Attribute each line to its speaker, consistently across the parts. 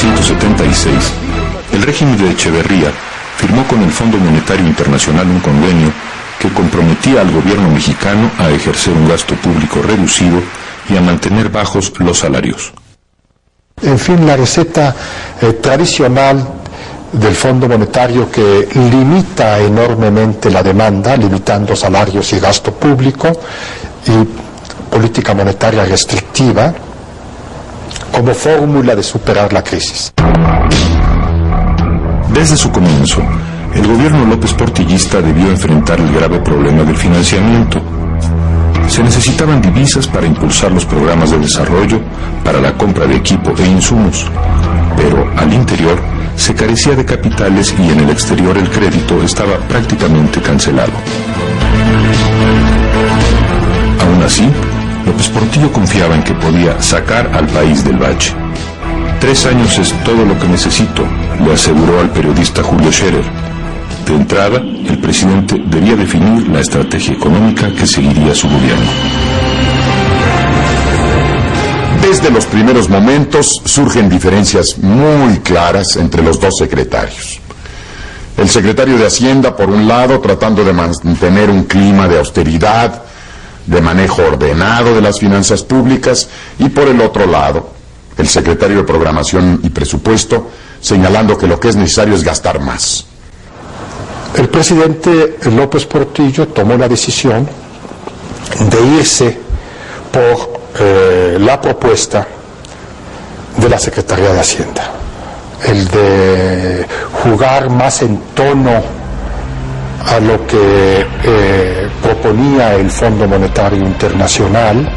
Speaker 1: 1976, el régimen de Echeverría firmó con el Fondo Monetario Internacional un convenio que comprometía al gobierno mexicano a ejercer un gasto público reducido y a mantener bajos los salarios.
Speaker 2: En fin, la receta tradicional del Fondo Monetario, que limita enormemente la demanda, limitando salarios y gasto público, y política monetaria restrictiva como fórmula de superar la crisis.
Speaker 1: Desde su comienzo, el gobierno López Portillista debió enfrentar el grave problema del financiamiento. Se necesitaban divisas para impulsar los programas de desarrollo, para la compra de equipo e insumos, pero al interior se carecía de capitales y en el exterior el crédito estaba prácticamente cancelado. Aún así, López Portillo confiaba en que podía sacar al país del bache. 3 años es todo lo que necesito, le aseguró al periodista Julio Scherer. De entrada, el presidente debía definir la estrategia económica que seguiría su gobierno.
Speaker 3: Desde los primeros momentos surgen diferencias muy claras entre los dos secretarios. El secretario de Hacienda, por un lado, tratando de mantener un clima de austeridad, de manejo ordenado de las finanzas públicas, y por el otro lado, el secretario de Programación y Presupuesto, señalando que lo que es necesario es gastar más.
Speaker 2: El presidente López Portillo tomó la decisión de irse por la propuesta de la Secretaría de Hacienda, el de jugar más en tono a lo que proponía el Fondo Monetario Internacional.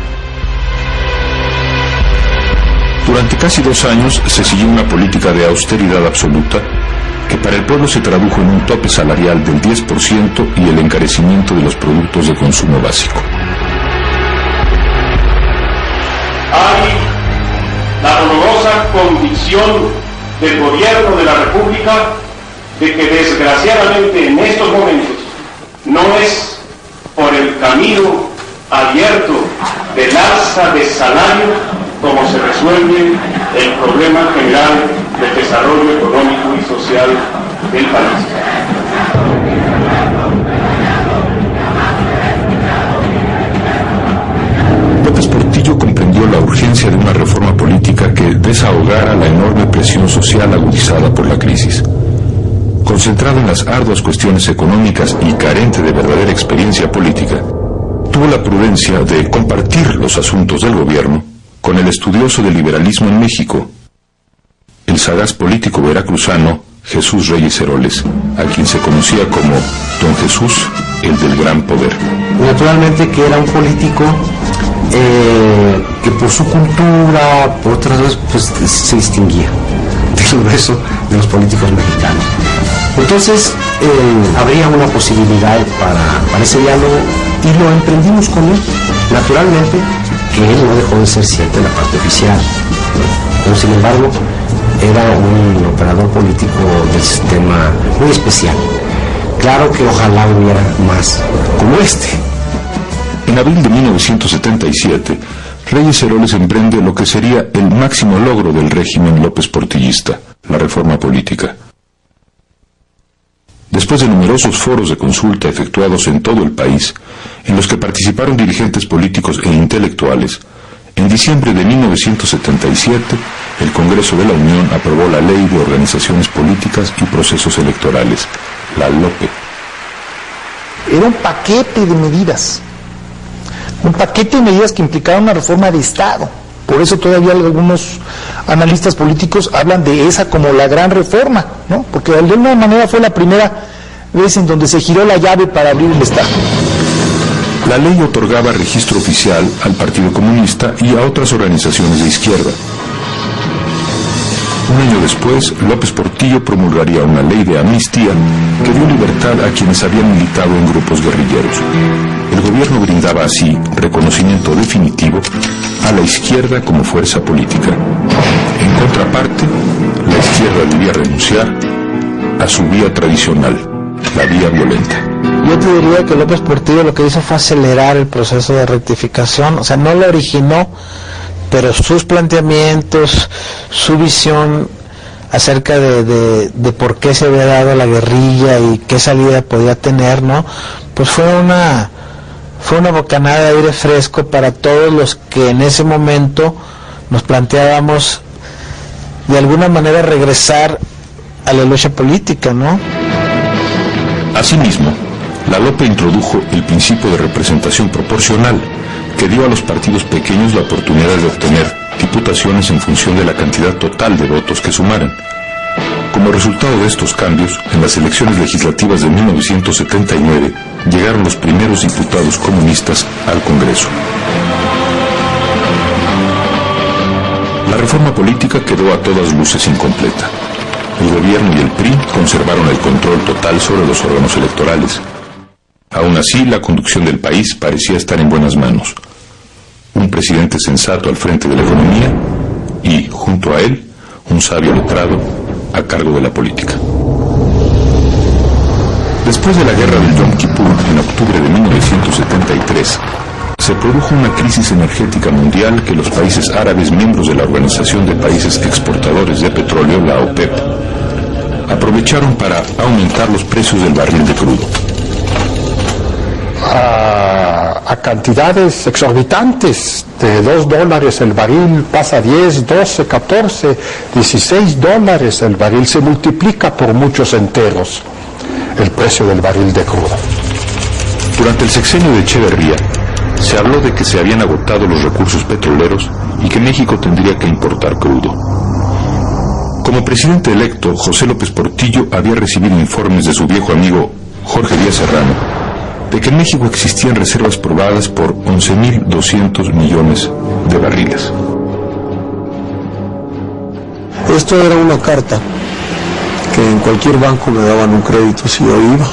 Speaker 1: Durante casi 2 años se siguió una política de austeridad absoluta que para el pueblo se tradujo en un tope salarial del 10% y el encarecimiento de los productos de consumo básico.
Speaker 4: Hay la dolorosa convicción del gobierno de la República de que desgraciadamente en estos momentos no es por el camino abierto del alza de salario como se resuelve el problema general del desarrollo económico y social del país.
Speaker 1: López Portillo comprendió la urgencia de una reforma política que desahogara la enorme presión social agudizada por la crisis. Concentrado en las arduas cuestiones económicas y carente de verdadera experiencia política, tuvo la prudencia de compartir los asuntos del gobierno con el estudioso del liberalismo en México, el sagaz político veracruzano Jesús Reyes Heroles, a quien se conocía como Don Jesús, el del gran poder.
Speaker 5: Naturalmente que era un político que por su cultura, por otras cosas, pues se distinguía del grueso de los políticos mexicanos. Entonces habría una posibilidad para ese diálogo y lo emprendimos con él. Naturalmente que él no dejó de ser siempre la parte oficial, pero sin embargo era un operador político del sistema muy especial. Claro que ojalá hubiera más como este.
Speaker 1: En abril de 1977, Reyes Heroles emprende lo que sería el máximo logro del régimen López Portillista, la reforma política. Después de numerosos foros de consulta efectuados en todo el país, en los que participaron dirigentes políticos e intelectuales, en diciembre de 1977, el Congreso de la Unión aprobó la Ley de Organizaciones Políticas y Procesos Electorales, la LOPE.
Speaker 6: Era un paquete de medidas. Un paquete de medidas que implicaban una reforma de Estado. Por eso todavía algunos analistas políticos hablan de esa como la gran reforma, ¿no? Porque de alguna manera fue la primera vez en donde se giró la llave para abrir el Estado.
Speaker 1: La ley otorgaba registro oficial al Partido Comunista y a otras organizaciones de izquierda. Un año después, López Portillo promulgaría una ley de amnistía que dio libertad a quienes habían militado en grupos guerrilleros. El gobierno brindaba así reconocimiento definitivo a la izquierda como fuerza política. En contraparte, la izquierda debía renunciar a su vía tradicional, la vía violenta.
Speaker 6: Yo te diría que López Portillo lo que hizo fue acelerar el proceso de rectificación, o sea, no lo originó, pero sus planteamientos, su visión, acerca de por qué se había dado la guerrilla y qué salida podía tener, ¿no? Pues fue una bocanada de aire fresco para todos los que en ese momento nos planteábamos de alguna manera regresar a la lucha política, ¿no?
Speaker 1: Asimismo, la LOPE introdujo el principio de representación proporcional, que dio a los partidos pequeños la oportunidad de obtener diputaciones en función de la cantidad total de votos que sumaran. Como resultado de estos cambios, en las elecciones legislativas de 1979 llegaron los primeros diputados comunistas al Congreso. La reforma política quedó a todas luces incompleta. El gobierno y el PRI conservaron el control total sobre los órganos electorales. Aún así, la conducción del país parecía estar en buenas manos. Un presidente sensato al frente de la economía y, junto a él, un sabio letrado a cargo de la política. Después de la guerra del Yom Kippur, en octubre de 1973, se produjo una crisis energética mundial que los países árabes, miembros de la Organización de Países Exportadores de Petróleo, la OPEP, aprovecharon para aumentar los precios del barril de crudo.
Speaker 2: A cantidades exorbitantes, de $2 el barril pasa a 10, 12, 14, $16 el barril, se multiplica por muchos enteros el precio del barril de crudo.
Speaker 1: Durante el sexenio de Echeverría, se habló de que se habían agotado los recursos petroleros y que México tendría que importar crudo. Como presidente electo, José López Portillo había recibido informes de su viejo amigo Jorge Díaz Serrano de que en México existían reservas probadas por 11.200 millones de barriles.
Speaker 7: Esto era una carta que en cualquier banco me daban un crédito si yo iba.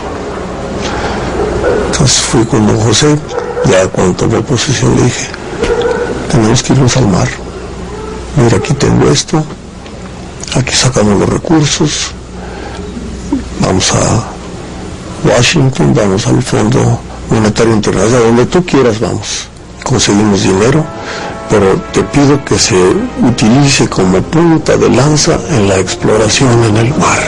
Speaker 7: Entonces fui con don José. Ya cuando tomé posesión le dije, tenemos que irnos al mar. Mira, aquí tengo esto, aquí sacamos los recursos, vamos a Washington, vamos al Fondo Monetario Internacional, donde tú quieras vamos. Conseguimos dinero, pero te pido que se utilice como punta de lanza en la exploración en el mar.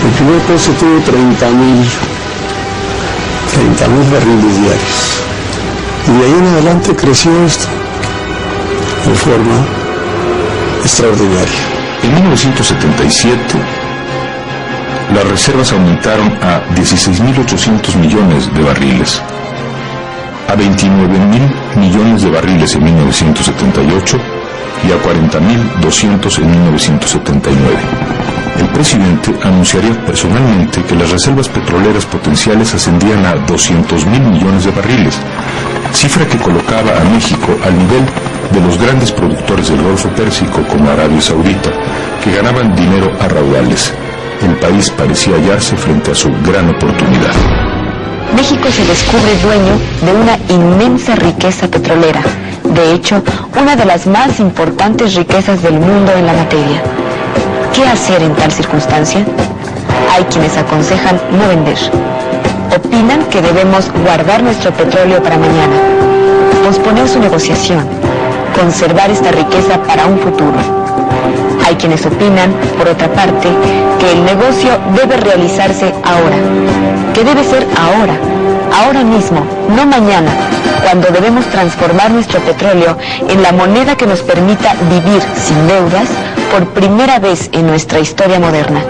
Speaker 7: El primer pozo tuvo 30.000 barriles diarios. Y de ahí en adelante creció esto de forma extraordinaria.
Speaker 1: En 1977, las reservas aumentaron a 16.800 millones de barriles, a 29.000 millones de barriles en 1978 y a 40.200 en 1979. El presidente anunciaría personalmente que las reservas petroleras potenciales ascendían a 200.000 millones de barriles, cifra que colocaba a México al nivel de los grandes productores del Golfo Pérsico como Arabia Saudita, que ganaban dinero a raudales. El país parecía hallarse frente a su gran oportunidad.
Speaker 8: México se descubre dueño de una inmensa riqueza petrolera, de hecho, una de las más importantes riquezas del mundo en la materia. ¿Qué hacer en tal circunstancia? Hay quienes aconsejan no vender. Opinan que debemos guardar nuestro petróleo para mañana, posponer su negociación, conservar esta riqueza para un futuro. Hay quienes opinan, por otra parte, que el negocio debe realizarse ahora, que debe ser ahora mismo, no mañana, cuando debemos transformar nuestro petróleo en la moneda que nos permita vivir sin deudas por primera vez en nuestra historia moderna.